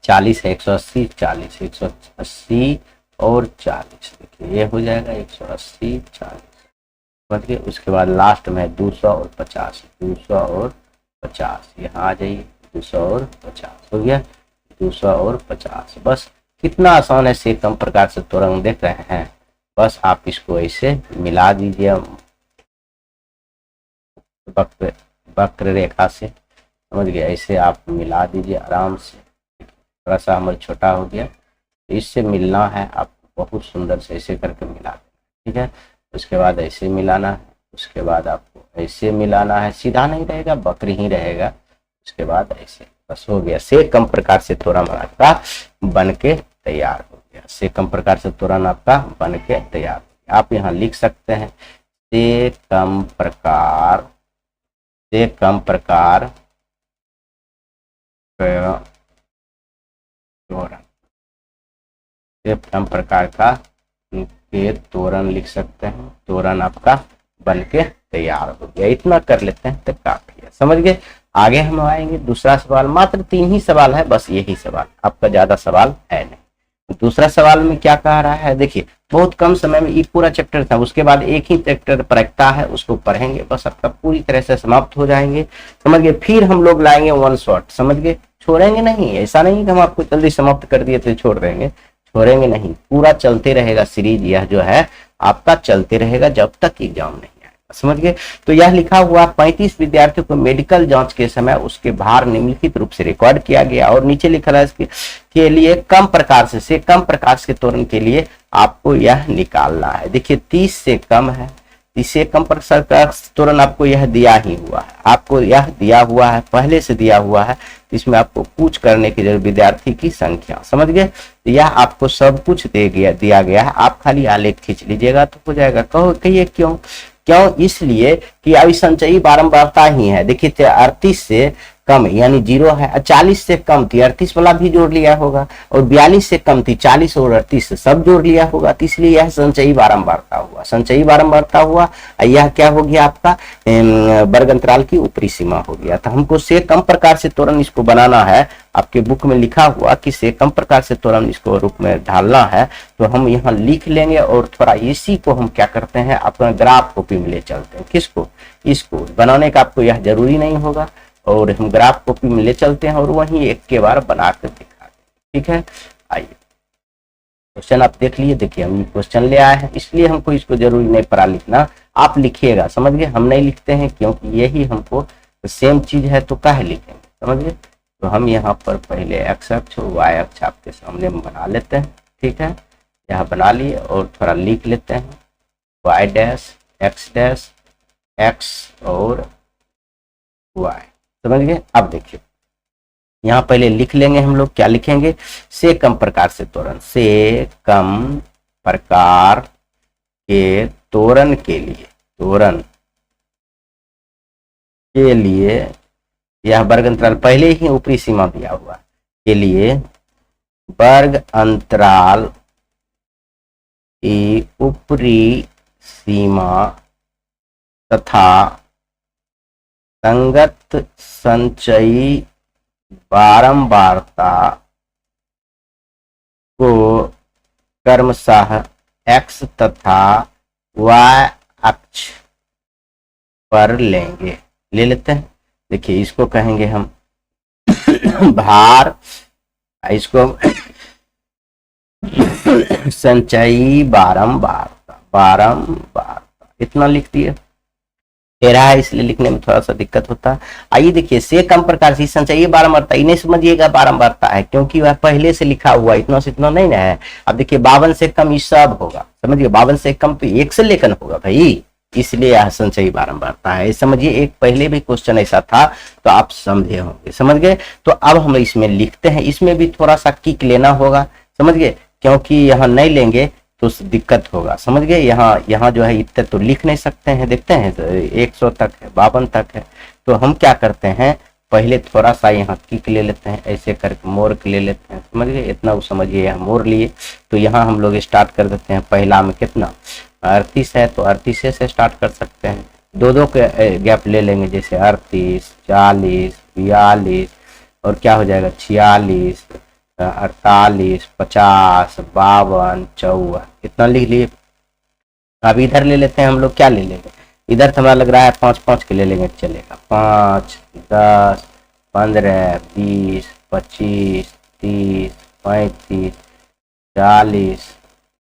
40 है, 180 40 180 और 40, देखिए ये हो जाएगा 180 40, समझ गए। उसके बाद लास्ट में 200 और 50, 200 और 50, यहाँ आ जाइए 200 और 50 हो गया, 200 और 50। बस कितना आसान है से कम प्रकार से त्वरण देख रहे हैं। बस आप इसको ऐसे मिला दीजिए वक्र रेखा से, समझ गए, ऐसे आप मिला दीजिए आराम से। थोड़ा सा हमारा छोटा हो गया, इससे मिलना है आपको बहुत सुंदर से ऐसे करके मिला देना, ठीक है। उसके बाद ऐसे मिलाना है, उसके बाद आपको ऐसे मिलाना है, सीधा नहीं रहेगा वक्र ही रहेगा। उसके बाद ऐसे, बस हो गया। से कम प्रकार से त्वरण आपका बन के तैयार हो गया। से कम प्रकार से त्वरण आपका बन के तैयार हो गया। आप यहाँ लिख सकते हैं से कम प्रकार त्वरण, से कम प्रकार का के त्वरण लिख सकते हैं। त्वरण आपका बन के तैयार हो गया। इतना कर लेते हैं तो काफी है, समझ गए। आगे हम आएंगे दूसरा सवाल, मात्र 3 ही सवाल है, बस यही सवाल, आपका ज्यादा सवाल है नहीं। दूसरा सवाल में क्या कह रहा है, देखिए बहुत कम समय में ये पूरा चैप्टर था, उसके बाद एक ही चैप्टर प्रायिकता है, उसको पढ़ेंगे, बस आपका पूरी तरह से समाप्त हो जाएंगे, समझ गए। फिर हम लोग लाएंगे वन शॉट, समझ गए, छोड़ेंगे नहीं। ऐसा नहीं कि हम आपको जल्दी समाप्त कर दिए तो छोड़ देंगे, छोड़ेंगे नहीं, पूरा चलते रहेगा सीरीज। यह जो है आपका चलते रहेगा जब तक एग्जाम नहीं आएगा, समझ गए। तो यह लिखा हुआ 35 विद्यार्थियों को मेडिकल जांच के समय उसके भार निम्नलिखित रूप से रिकॉर्ड किया गया, और नीचे लिखा है इसके के लिए कम प्रकार से कम प्रकार के त्वरण के लिए आपको यह निकालना है। देखिए 30 से कम है, 30 से कम प्रकार का त्वरण आपको यह दिया ही हुआ है, आपको यह दिया हुआ है, पहले से दिया हुआ है। इसमें आपको कुछ करने की जरूरत, विद्यार्थी की संख्या, समझ गए। यह आपको सब कुछ दिया गया है, आप खाली आलेख खींच लीजिएगा तो हो जाएगा। कहिए क्यों? इसलिए कि अभी संचयी बारंबारता ही है। देखिए 38 से कम यानी 0 है, 40 से कम थी 38 वाला भी जोड़ लिया होगा, और 42 से कम थी 40 और 38 सब जोड़ लिया होगा, तो इसलिए यह संचयी बारंबारता हुआ, संचयी बारंबारता हुआ। यह क्या हो गया आपका वर्ग अंतराल की ऊपरी सीमा हो गया। तो हमको से कम प्रकार से त्वरण इसको बनाना है, आपके बुक में लिखा हुआ कि से कम प्रकार से त्वरण इसको रूप में ढालना है, तो हम यहाँ लिख लेंगे और थोड़ा इसी को हम क्या करते हैं अपना ग्राफ कॉपी में ले चलते हैं। किसको? इसको बनाने का आपको यह जरूरी नहीं होगा, और हम ग्राफ कॉपी में ले चलते हैं और वहीं एक के बार बना कर दिखा दें, ठीक है। आइए क्वेश्चन आप देख लिए, देखिए हम क्वेश्चन ले आए हैं, इसलिए हमको इसको जरूरी नहीं पढ़ा लिखना, आप लिखिएगा, समझ गए। हम नहीं लिखते हैं क्योंकि यही हमको सेम चीज है, तो काहे लिखेंगे, समझ गए। तो हम यहाँ पर पहले एक्स अक्ष और वाई अक्ष आपके सामने बना लेते हैं, ठीक है। यहाँ बना लिए और थोड़ा लिख लेते हैं वाई डैश एक्स और वाई, समझ गए। अब देखिए यहाँ पहले लिख लेंगे हम लोग, क्या लिखेंगे, से कम प्रकार से त्वरण, से कम प्रकार के त्वरण के लिए यह वर्ग अंतराल पहले ही ऊपरी सीमा दिया हुआ के लिए वर्ग अंतराल की ऊपरी सीमा तथा संगत संचयी बारंबारता को क्रमशः एक्स तथा वाई अक्ष पर ले लेते हैं। देखिए इसको कहेंगे हम भार, इसको संचयी बारंबारता इतना लिख दिए। 13 है इसलिए लिखने में थोड़ा सा दिक्कत होता है। आइए देखिए से कम प्रकार से संचयी बारंबारता, इन्हें समझिएगा बारंबारता है क्योंकि वह पहले से लिखा हुआ, इतना से इतना नहीं ना है। अब देखिए 52 से कम ये सब होगा, समझिए 52 से कम तो 1 से लेखन होगा भाई, इसलिए यह संचयी बारंबारता है। समझिए एक पहले भी क्वेश्चन ऐसा था तो आप समझे होंगे, समझ गए। तो अब हम इसमें लिखते हैं, इसमें भी थोड़ा सा किक लेना होगा, समझ गए, क्योंकि यहाँ नहीं लेंगे तो दिक्कत होगा, समझ गए। यहाँ जो है इतने तो लिख नहीं सकते हैं, देखते हैं तो 100 तक है, 52 तक है, तो हम क्या करते हैं, पहले थोड़ा सा यहाँ किक ले लेते हैं, ऐसे करके मोड़ के ले लेते हैं, समझ गए, इतना वो समझिए, यहाँ मोड़ लिए। तो यहाँ हम लोग स्टार्ट कर देते हैं, पहला में कितना 38 है तो 38 से स्टार्ट कर सकते हैं, दो दो के गैप ले लेंगे, जैसे 38, 40, 42 और क्या हो जाएगा 46, 48, 50, 52, 54, इतना लिख लिए। अब इधर ले लेते हैं हम लोग, क्या ले लेंगे, इधर तो हमारा लग रहा है 5 के ले लेंगे, चलेगा 5, 10, 15, 20, 25, 30, 35, 40,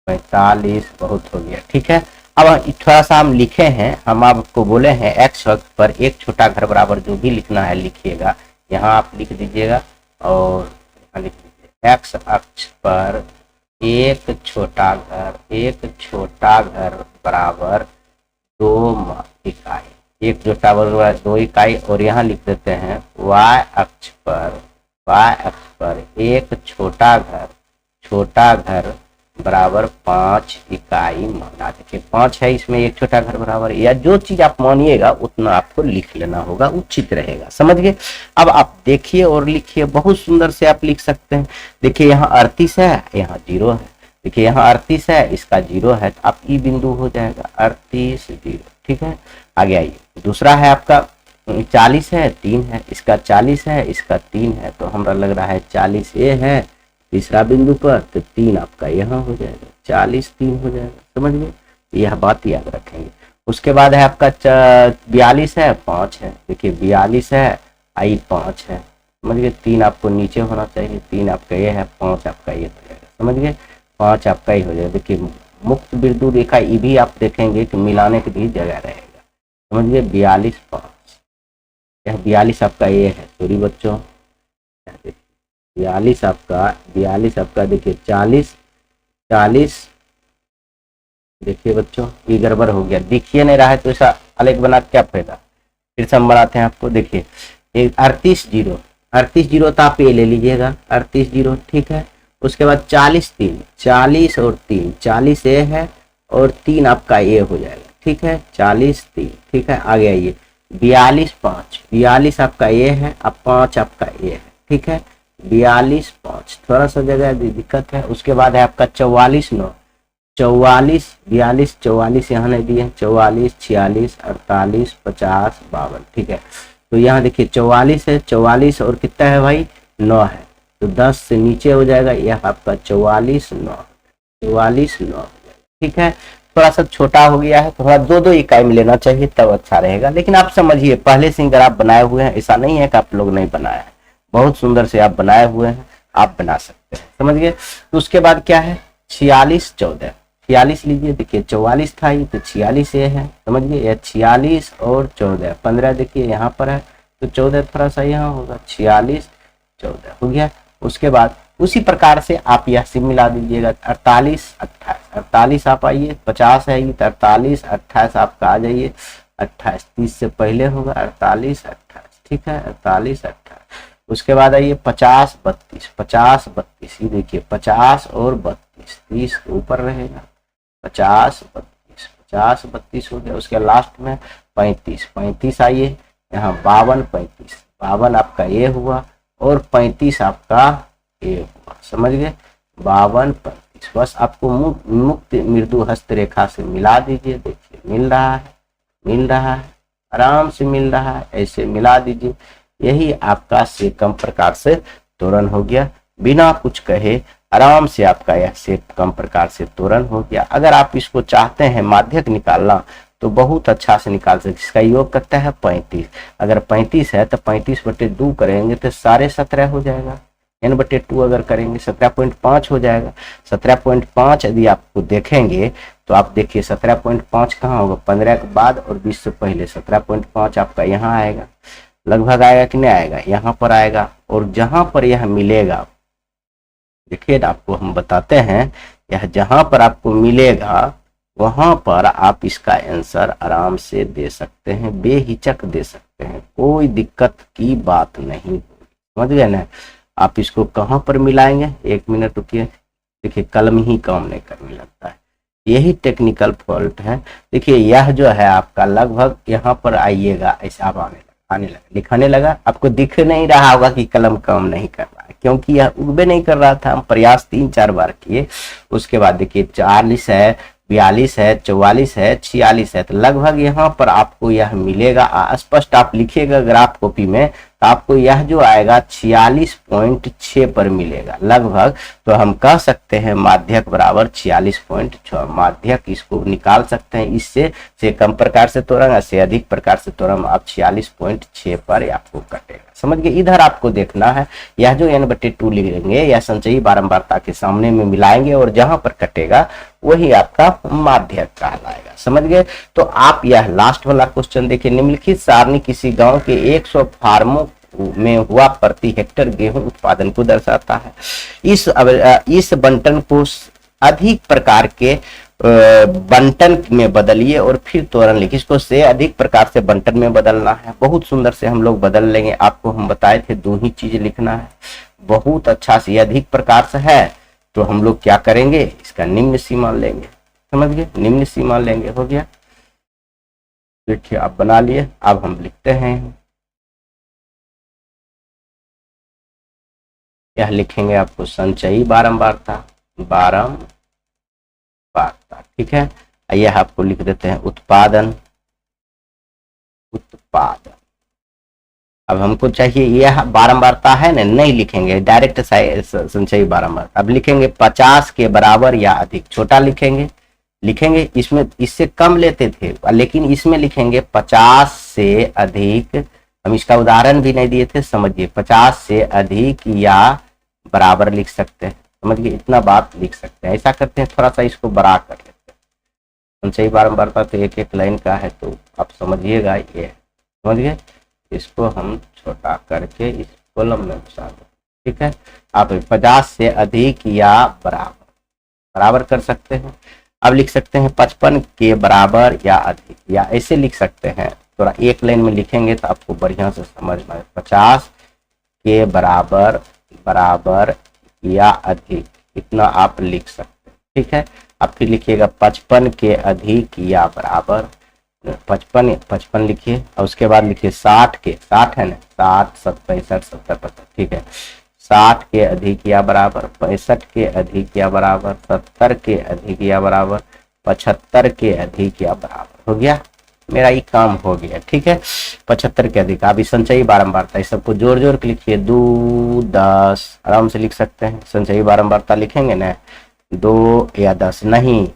45, बहुत हो गया, ठीक है। अब थोड़ा सा हम लिखे हैं, हम आपको बोले हैं एक्स अक्ष पर एक छोटा घर बराबर जो भी लिखना है लिखिएगा, यहाँ आप लिख दीजिएगा और यहाँ लिख दीजिए एक्स अक्ष पर एक छोटा घर बराबर 2 इकाई, एक छोटा बराबर 2 इकाई, और यहाँ लिख देते हैं y अक्ष पर एक छोटा घर बराबर 5 इकाई माना। देखिए 5 है, इसमें एक छोटा घर बराबर, या जो चीज आप मानिएगा उतना आपको लिख लेना होगा, उचित रहेगा, समझ गए। अब आप देखिए और लिखिए, बहुत सुंदर से आप लिख सकते हैं। देखिए यहाँ 38 है, यहाँ 0 है, देखिए यहाँ 38 है, इसका 0 है, तो आप ई बिंदु हो जाएगा 38, 0, ठीक है। आगे आइए, दूसरा है आपका 40 है, 3 है, इसका 40 है, इसका 3 है, तो हमारा लग रहा है 40 ये है तीसरा बिंदु पर, तो 3 आपका यहाँ हो जाएगा, 40, 3 हो जाएगा, समझ गए, यह बात याद रखेंगे। उसके बाद है आपका 42 है, 5 है, देखिए 42 है, आई 5 है, समझ गए, 3 आपको नीचे होना चाहिए, 3 आपका ये है, 5 आपका ये हो जाएगा, समझ गए, 5 आपका ही हो जाएगा। देखिए मुक्त बिंदु रेखा ये भी आप देखेंगे कि मिलाने की भी जगह रहेगा, समझ गए, 42, 5, यह 42 आपका ये है, सॉरी बच्चों, 42 आपका देखिए 40, देखिए बच्चों ये गड़बड़ हो गया, दिखिए नहीं रहा है तो ऐसा अलग बना क्या फायदा, फिर से हम बनाते हैं आपको। देखिए 38, 0 तो आप ये ले लीजिएगा 38, 0, ठीक है। उसके बाद 40, 3, 40 और 3, 40 ये है और 3 आपका ये हो जाएगा, ठीक है, 40, 3, ठीक है। आगे आइए 42, 5, 42 आपका ये है, अब 5 आपका ये है, ठीक है, 42, 5, थोड़ा सा जगह दिक्कत है। उसके बाद है आपका 44, 9, 44, 42, 44 यहाँ नहीं दिए, 44, 46, 48, 50, 52, ठीक है। तो यहाँ देखिए 44 है, 44 और कितना है भाई 9 है, तो 10 से नीचे हो जाएगा, यह आपका 44, 9, 44, 9, ठीक है। थोड़ा सा छोटा हो गया है, थोड़ा 2 इकाई में लेना चाहिए तब अच्छा रहेगा, लेकिन आप समझिए पहले से अगर आप बनाए हुए हैं, ऐसा नहीं है कि आप लोग नहीं बनाया है, बहुत सुंदर से आप बनाए हुए हैं, आप बना सकते हैं, समझ गए। तो उसके बाद क्या है 46, 14, 46 लीजिए, देखिए 44 था ये तो 46 ये है, समझ गए, यह 46 और 14, 15 देखिए यहाँ पर है, तो 14 थोड़ा सा यहाँ होगा, 46, 14 हो गया। उसके बाद उसी प्रकार से आप यह से मिला दीजिएगा 48, 28, 48 आप आइए, 50 है ये तो 48, 28 आपका आ जाइए, 28 30 से पहले होगा, 48, 28, ठीक है, 48, 28। उसके बाद आइए 50, 32, 50, 32, ये देखिए 50 और 32, 30 के ऊपर रहेगा, 50, 32, 50, 32 हो गया। उसके लास्ट में 35, 35 आइए यहाँ 52, 35, 52 आपका ये हुआ और 35 आपका ये हुआ, समझ गए, 52, 35। बस आपको मुक्त मृदु हस्त रेखा से मिला दीजिए, देखिए मिल रहा है, आराम से मिल रहा है, ऐसे मिला दीजिए, यही आपका से कम प्रकार से तोरण हो गया, बिना कुछ कहे आराम से आपका यह से कम प्रकार से तोरण हो गया। अगर आप इसको चाहते हैं माध्यक निकालना तो बहुत अच्छा से निकाल सकते, इसका योग करता है 35, अगर 35 है तो 35/2 करेंगे तो 17.5 हो जाएगा, n/2 अगर करेंगे 17.5 हो जाएगा। 17.5 यदि आपको देखेंगे तो आप देखिए 17.5 कहाँ होगा, 15 के बाद और 20 से पहले, 17.5 आपका यहाँ आएगा, लगभग आएगा कि नहीं आएगा, यहाँ पर आएगा, और जहां पर यह मिलेगा देखिए आपको हम बताते हैं, यह जहां पर आपको मिलेगा वहां पर आप इसका आंसर आराम से दे सकते हैं, बेहिचक दे सकते हैं, कोई दिक्कत की बात नहीं, समझ गए ना। आप इसको कहां पर मिलाएंगे, 1 मिनट रुकिए, देखिए कलम ही काम नहीं करने लगता है, यही टेक्निकल फॉल्ट है। देखिए यह जो है आपका लगभग यहाँ पर आइएगा, ऐसा आप आने लगा, लिखाने लगा। आपको दिख नहीं रहा होगा कि कलम काम नहीं कर रहा है, क्योंकि यह उगबे नहीं कर रहा था। हम प्रयास 3-4 बार किए। उसके बाद देखिए 40 है, 42 है, 44 है, 46 है, तो लगभग यहाँ पर आपको यह मिलेगा। स्पष्ट आप लिखिएगा ग्राफ कॉपी में, तो आपको यह जो आएगा 46.6 पर मिलेगा लगभग। तो हम कह सकते हैं माध्यक बराबर 46.6। माध्यक इसको निकाल सकते हैं इससे, से कम प्रकार से तोड़ेंगे, से अधिक प्रकार से तोड़ेंगे, आप 46.6 पर आपको कटेगा। समझ गए। इधर आपको देखना है, यह जो n/2 लिखेंगे यह संचयी बारंबारता के सामने में मिलाएंगे और जहां पर कटेगा वही आपका माध्यक कहलाएगा। समझ गए। तो आप यह लास्ट वाला क्वेश्चन देखिए, निम्नलिखित सारणी किसी गांव के 100 फार्मों में हुआ प्रति हेक्टेयर गेहूं उत्पादन को दर्शाता है। इस बंटन को अधिक प्रकार के बंटन में बदलिए और फिर त्वरण लिखिए। इसको से अधिक प्रकार से बंटन में बदलना है। बहुत सुंदर से हम लोग बदल लेंगे। आपको हम बताए थे 2 ही चीज लिखना है। बहुत अच्छा से अधिक प्रकार से है तो हम लोग क्या करेंगे, इसका निम्न सीमा लेंगे। समझ गए। निम्न सीमा लेंगे, हो गया। देखिए आप बना लिए। अब हम लिखते हैं, यह लिखेंगे आपको संचयी बारंबारता। ठीक है। यह आपको लिख देते हैं उत्पादन। अब हमको चाहिए यह बारंबारता है ना, नहीं लिखेंगे डायरेक्ट संचयी बारंबारता। अब लिखेंगे 50 के बराबर या अधिक। छोटा लिखेंगे इसमें इससे कम लेते थे, लेकिन इसमें लिखेंगे 50 से अधिक। हम इसका उदाहरण भी नहीं दिए थे, समझिए। 50 से अधिक या बराबर लिख सकते हैं। समझिए, इतना बात लिख सकते हैं। ऐसा करते हैं, थोड़ा सा इसको बड़ा कर लेते हैं। संचयी बारंबारता तो एक एक लाइन का है, तो आप समझिएगा। ये समझ गए। इसको हम छोटा करके इस कॉलम में घुसा दो। ठीक है। आप 50 से अधिक या बराबर कर सकते हैं। अब लिख सकते हैं 55 के बराबर या अधिक, या ऐसे लिख सकते हैं। थोड़ा एक लाइन में लिखेंगे तो आपको बढ़िया से समझ में आए। 50 के बराबर या अधिक, इतना आप लिख सकते हैं। ठीक है। अब फिर लिखिएगा 55 के अधिक या बराबर। 55 लिखिए और उसके बाद लिखिए 60 है ना, 60, 65, 70, ठीक है। 60 के अधिक या बराबर, 65 के अधिक या बराबर, 70 के अधिक या बराबर, 75 के अधिक या बराबर। हो गया, मेरा ये काम हो गया। ठीक है। 75 के अधिक। अभी संचयी बारंबारता इस सबको जोड़ के लिखिए। 2, 10 आराम से लिख सकते हैं। संचयी बारंबारता लिखेंगे ना, 2 या 10 नहीं।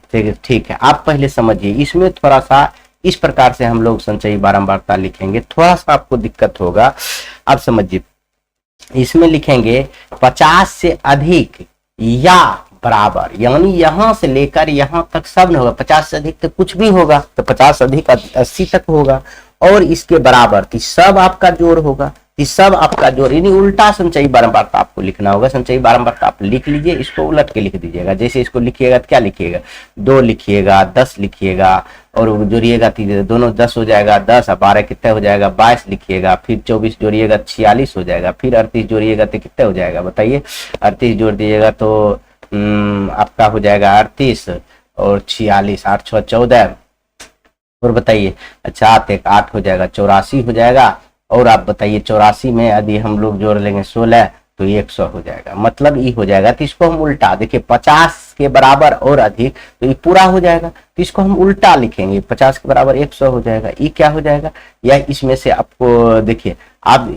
ठीक है। आप पहले समझिए, इसमें थोड़ा सा इस प्रकार से हम लोग संचयी बारंबारता लिखेंगे, थोड़ा सा आपको दिक्कत होगा। आप समझिए, इसमें लिखेंगे 50 से अधिक या बराबर, यानी यहां से लेकर यहां तक सब नहीं होगा। 50 से अधिक तो कुछ भी होगा, तो 50 से अधिक 80 तक होगा, और इसके बराबर कि सब आपका जोड़ होगा। इस सब आपका जोड़, यानी उल्टा संचयी बारंबारता आपको लिखना होगा। संचयी बारंबारता आप लिख लीजिए, इसको उलट के लिख दीजिएगा। जैसे इसको लिखिएगा तो क्या लिखिएगा, 2 लिखिएगा, 10 लिखिएगा, और जोड़िएगा दोनों 10 हो जाएगा। 10 और 12 कितने हो जाएगा, 22 लिखिएगा। फिर 24 जोड़िएगा 46 हो जाएगा। फिर 38 जोड़िएगा तो कितने हो जाएगा बताइए। 38 जोड़ दीजिएगा तो आपका हो जाएगा 38 और 46, 8 6 14, और बताइए। अच्छा 8 हो जाएगा, 84 हो जाएगा। और आप बताइए 84 में यदि हम लोग जोड़ लेंगे 16 तो 100 हो जाएगा। मतलब ये हो जाएगा। तो इसको हम उल्टा, देखिए 50 के बराबर और अधिक, तो ये पूरा हो जाएगा। तो इसको हम उल्टा लिखेंगे, 50 के बराबर 100 हो जाएगा। ये क्या हो जाएगा, या इसमें से आपको देखिए, आप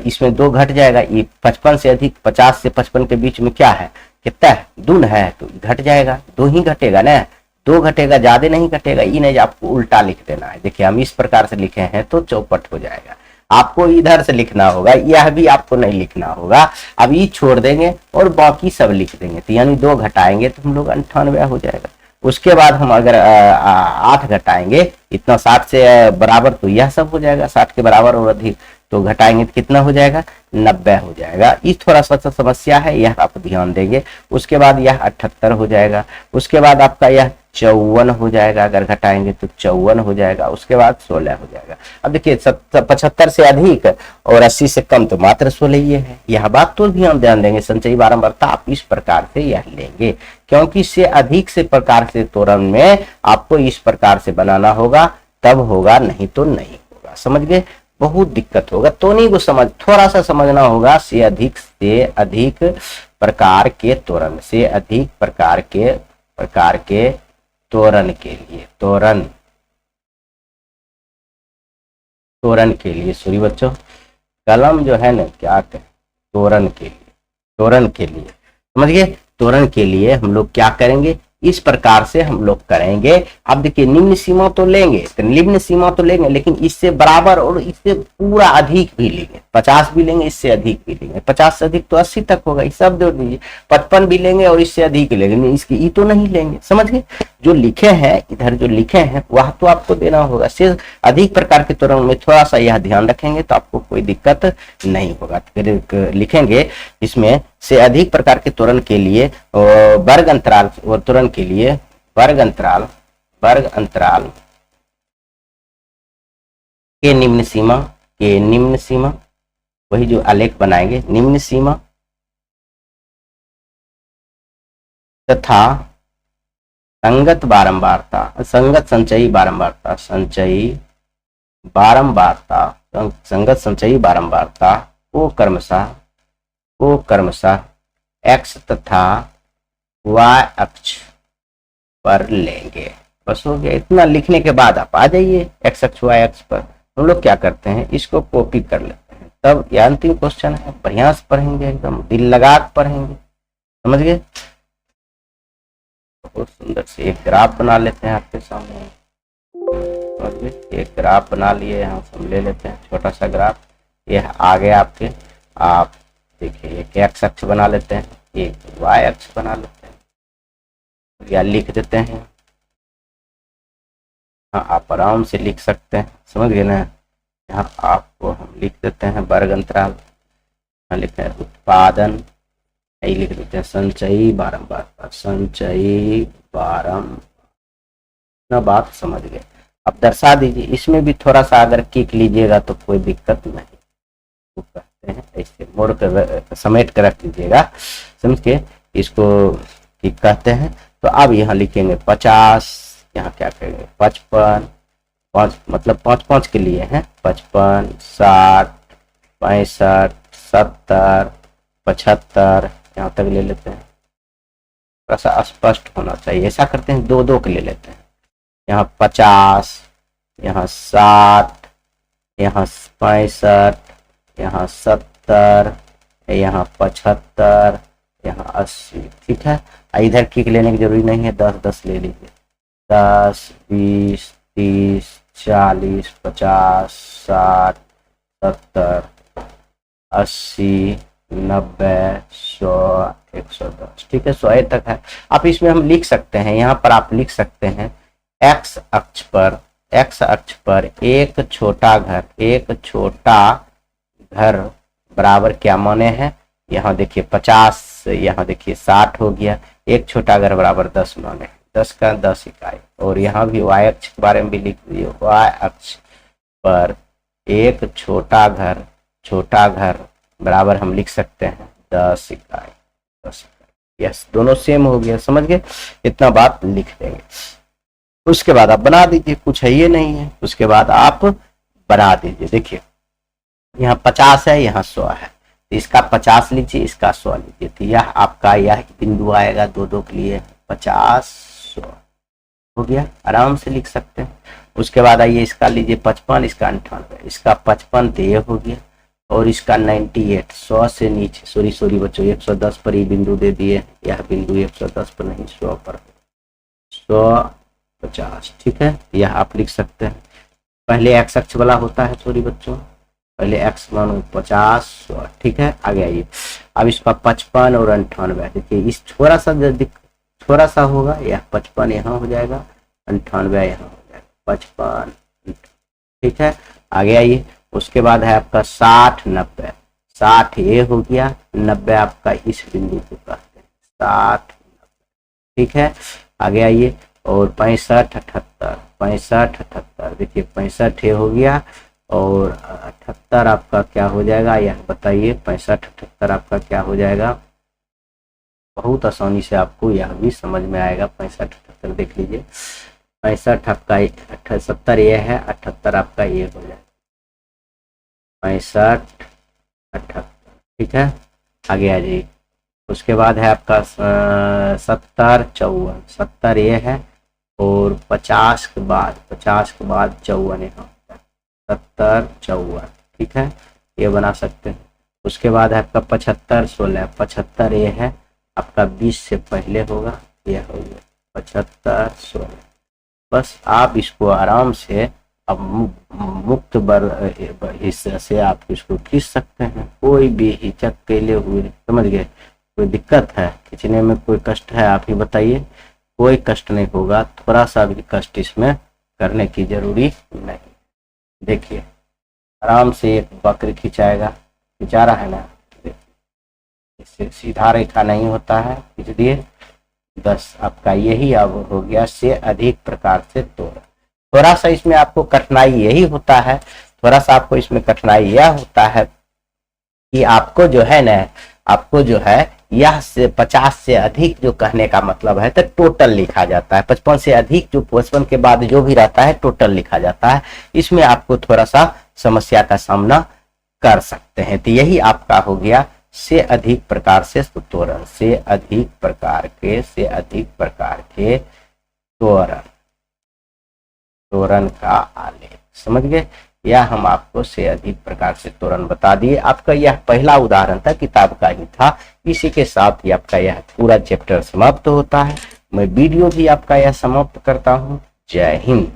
इसमें 2 घट जाएगा। ये 55 से अधिक, 50 से 55 के बीच में क्या है, कितना है, दून है, तो घट जाएगा। 2 ही घटेगा ना, 2 घटेगा, ज्यादा नहीं घटेगा। ये नहीं, आपको उल्टा लिख देना है। देखिए हम इस प्रकार से लिखे हैं तो चौपट हो जाएगा। आपको इधर से लिखना होगा, यह भी आपको नहीं लिखना होगा। अब ये छोड़ देंगे और बाकी सब लिख देंगे, तो यानी 2 घटाएंगे तो हम लोग 98 हो जाएगा। उसके बाद हम अगर 8 घटाएंगे, इतना 60 से बराबर, तो यह सब हो जाएगा। 60 के बराबर और अधिक, तो घटाएंगे तो कितना हो जाएगा, 90 हो जाएगा। इस थोड़ा सा समस्या है, यह आप ध्यान देंगे। उसके बाद यह 78 हो जाएगा। उसके बाद आपका यह 54 हो जाएगा, अगर घटाएंगे तो 54 हो जाएगा। उसके बाद 16 हो जाएगा। अब देखिए 75 से अधिक और 80 से कम तो मात्र 16 ही है। यह बात तो ध्यान देंगे। संचयी बारंबारता आप इस प्रकार से यह लेंगे, क्योंकि इससे अधिक से प्रकार से तोरण में आपको इस प्रकार से बनाना होगा, तब होगा, नहीं तो नहीं होगा। समझ गए। बहुत दिक्कत होगा। तो नहीं को समझ, थोड़ा सा समझना होगा। से अधिक प्रकार के त्वरण, से अधिक प्रकार के त्वरण के लिए, त्वरण के लिए सॉरी बच्चों, कलम जो है ना क्या कहें, त्वरण के लिए समझिए। त्वरण के लिए हम लोग क्या करेंगे, इस प्रकार से हम लोग करेंगे। अब देखिए निम्न सीमा तो लेंगे, तो निम्न सीमा तो लेंगे, लेकिन इससे बराबर और इससे पूरा अधिक भी लेंगे। 50 भी लेंगे, इससे अधिक भी लेंगे। 50 से अधिक तो 80 तक होगा, ये सब जोड़ दीजिए। 55 भी लेंगे और इससे अधिक लेंगे, इसकी ई तो नहीं लेंगे। समझ गए, जो लिखे हैं इधर, जो लिखे हैं वह तो आपको देना होगा। सिर्फ अधिक प्रकार के त्वरण में थोड़ा सा यह ध्यान रखेंगे तो आपको कोई दिक्कत नहीं होगा। फिर लिखेंगे इसमें से अधिक प्रकार के त्वरण के लिए वर्ग अंतराल और त्वरण के लिए वर्ग अंतराल के निम्न सीमा, वही जो आलेख बनाएंगे, निम्न सीमा तथा संगत संचयी बारंबारता को क्रमशः एक्स तथा वाई अक्ष पर लेंगे। बस हो गया। इतना लिखने के बाद आप आ जाइए एक्स अक्ष वाई अक्ष पर। हम लोग क्या करते हैं, इसको कॉपी कर लेते हैं। तब यह अंतिम क्वेश्चन है, बढ़िया से पढ़ेंगे, एकदम दिल लगा कर पढ़ेंगे। समझ गए। बहुत सुंदर से एक ग्राफ बना लेते हैं आपके सामने। एक ग्राफ बना लिए, यहाँ से हम ले लेते हैं छोटा सा ग्राफ। यह आगे आपके, आप देखिए एक एक्स अक्ष बना लेते हैं, एक वाई अक्ष बना लेते हैं, या लिख देते हैं। हाँ, आप आराम से लिख सकते हैं। समझ गए ना। यहाँ आपको हम लिख देते हैं वर्ग अंतराल, यहाँ लिखते हैं उत्पादन, यही लिख देते हैं संचयी बारंबारता, ना बात समझ गए। अब दर्शा दीजिए। इसमें भी थोड़ा सा अगर किक लीजिएगा तो कोई दिक्कत नहीं, वो कहते हैं ऐसे मोड़ कर समेट कर रख लीजिएगा। समझ के इसको किक कहते हैं। तो अब यहाँ लिखेंगे 50, यहाँ क्या करेंगे 55, 5 मतलब 5 के लिए हैं, 55, 60, 65, 70, 75, यहाँ तक ले लेते हैं। थोड़ा सा स्पष्ट होना चाहिए, ऐसा करते हैं 2 के ले लेते हैं। यहाँ 50, यहाँ 60, यहाँ 65, यहाँ 70, यहाँ 75, यहाँ 80। ठीक है। इधर किक लेने की जरूरी नहीं है, 10 ले लीजिए। 10, 20, 30, 40, 50, 60, 70, 80, 90, 100, 110। ठीक है, 100 तक है। आप इसमें हम लिख सकते हैं, यहाँ पर आप लिख सकते हैं एक्स अक्ष पर एक छोटा घर बराबर क्या माने हैं। यहाँ देखिए 50, यहाँ देखिए 60 हो गया। एक छोटा घर बराबर 10 माने, 10 का 10 इकाई। और यहाँ भी वाई अक्ष के बारे में भी लिख दिए, वाई अक्ष पर एक छोटा घर बराबर हम लिख सकते हैं 10 इकाई, 10 इकाई। यस, दोनों सेम हो गया। समझ गए। इतना बात लिख देंगे। उसके बाद आप बना दीजिए, कुछ है ये नहीं है। उसके बाद आप बना दीजिए। देखिए यहाँ 50 है, यहाँ 100 है, तो इसका 50 लीजिए, इसका 100 लीजिए। तो यह आपका यह बिंदु आएगा 2 के लिए, 50, 100 हो गया। आराम से लिख सकते हैं। उसके बाद आइए इसका लीजिए 55, इसका 98, इसका 55 तो ये हो गया। और इसका 98, 100 से नीचे, सॉरी बच्चों, 110 पर ही बिंदु दे दिए। यह बिंदु 110 पर नहीं, 100 पर, 100, 50। ठीक है, यह आप लिख सकते हैं। पहले एक्स अक्ष वाला होता है, सॉरी बच्चों, पहले एक्स मानो 50, 100। ठीक है, आगे आइए। अब इसका 55 और 98, देखिए इस थोड़ा सा होगा, यह 55 यहाँ हो जाएगा, 98 यहाँ हो जाएगा, 55। ठीक है, आगे आइए। उसके बाद है आपका 60, 90, 60 ये हो गया, 90 आपका इस बिंदु को कहते हैं, 60, 90। ठीक है, आगे आइए। और 65, 78, 65, 78, देखिए 65 ये हो गया। और 78 आपका क्या हो जाएगा, यह बताइए। 65, 78 आपका क्या हो जाएगा। बहुत आसानी से आपको यह भी समझ में आएगा। 65, 78 देख लीजिए। 65 आपका 70 ये है, 78 आपका ये हो जाएगा। 65 78, ठीक है। आगे आ जाइए। उसके बाद है आपका 70 54, 70 ये है और 50 के बाद 54 यहाँ 70 54, ठीक है, ये बना सकते हैं। उसके बाद है आपका 75 16, 75 ये है आपका 20 से पहले होगा, ये हो गया 75 16। बस आप इसको आराम से अब मुक्त हिस्से से आप इसको खींच सकते हैं, कोई भी हिचक के लिए हुए, समझ गए। कोई दिक्कत है खींचने में, कोई कष्ट है आप ही बताइए। कोई कष्ट नहीं होगा, थोड़ा सा भी कष्ट इसमें करने की जरूरी नहीं। देखिए आराम से एक वक्र खिंचाएगा, खिंचा रहा है ना, इससे सीधा रेखा नहीं होता है, खींच दिए। बस आपका यही अब हो गया से अधिक प्रकार से तोरण। थोड़ा सा इसमें आपको कठिनाई यही होता है, थोड़ा सा आपको इसमें कठिनाई यह होता है कि आपको जो है ना, आपको जो है यह से 50 से अधिक जो कहने का मतलब है तो टोटल लिखा जाता है। 55 से अधिक जो 55 के बाद जो भी रहता है टोटल लिखा जाता है। इसमें आपको थोड़ा सा समस्या का सामना कर सकते हैं। तो यही आपका हो गया से अधिक प्रकार से तोरण, से अधिक प्रकार के तोरण, तोरण का आलेख, समझ गए। यह हम आपको से अधिक प्रकार से तोरण बता दिए। आपका यह पहला उदाहरण था, किताब का ही था। इसी के साथ ही आपका यह पूरा चैप्टर समाप्त होता है। मैं वीडियो भी आपका यह समाप्त करता हूँ। जय हिंद।